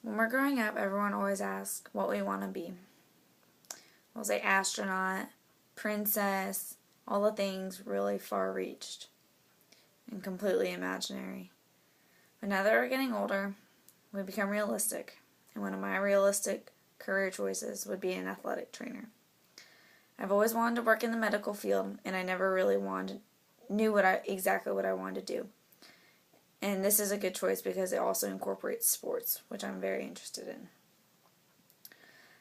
When we're growing up, everyone always asks what we want to be. We'll say astronaut, princess, all the things really far-reached and completely imaginary. But now that we're getting older, we become realistic. And one of my realistic career choices would be an athletic trainer. I've always wanted to work in the medical field, and I never really knew exactly what I wanted to do. And this is a good choice because it also incorporates sports, which I'm very interested in.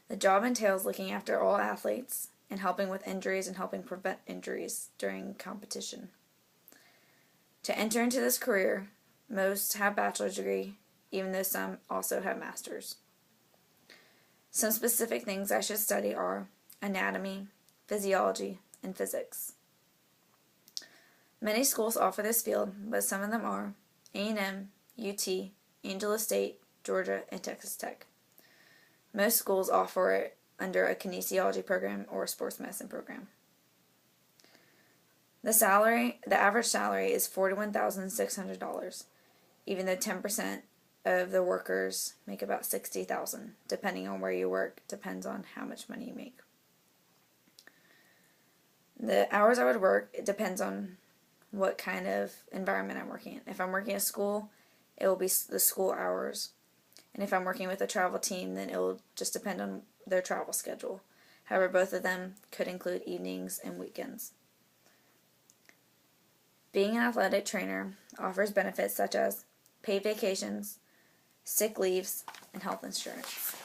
The job entails looking after all athletes and helping with injuries and helping prevent injuries during competition. To enter into this career, most have a bachelor's degree, even though some also have masters. Some specific things I should study are anatomy, physiology, and physics. Many schools offer this field, but some of them are A&M, UT, Angelo State, Georgia, and Texas Tech. Most schools offer it under a kinesiology program or a sports medicine program. The average salary is $41,600, even though 10% of the workers make about $60,000. Depending on where you work, depends on how much money you make. The hours I would work, it depends on what kind of environment I'm working in. If I'm working at a school, it will be the school hours. And if I'm working with a travel team, then it will just depend on their travel schedule. However, both of them could include evenings and weekends. Being an athletic trainer offers benefits such as paid vacations, sick leaves, and health insurance.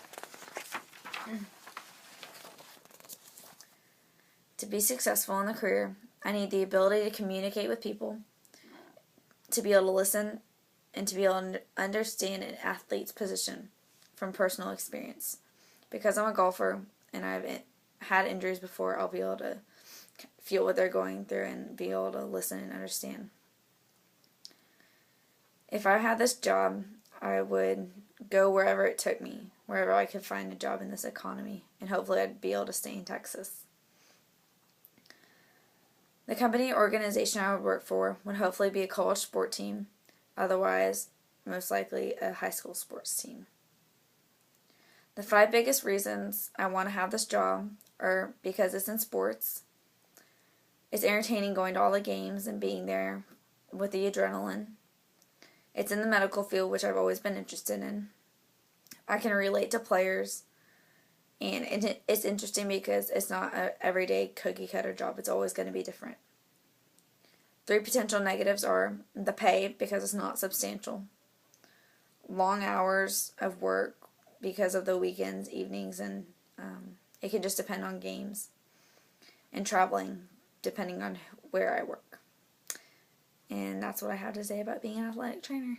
To be successful in the career, I need the ability to communicate with people, to be able to listen, and to be able to understand an athlete's position from personal experience. Because I'm a golfer and I've had injuries before, I'll be able to feel what they're going through and be able to listen and understand. If I had this job, I would go wherever it took me, wherever I could find a job in this economy, and hopefully I'd be able to stay in Texas. The company or organization I would work for would hopefully be a college sport team, otherwise, most likely a high school sports team. The 5 biggest reasons I want to have this job are because it's in sports, it's entertaining going to all the games and being there with the adrenaline, it's in the medical field, which I've always been interested in, I can relate to players, and it's interesting because it's not an everyday cookie-cutter job. It's always going to be different. 3 potential negatives are the pay, because it's not substantial. Long hours of work because of the weekends, evenings, and it can just depend on games. And traveling, depending on where I work. And that's what I have to say about being an athletic trainer.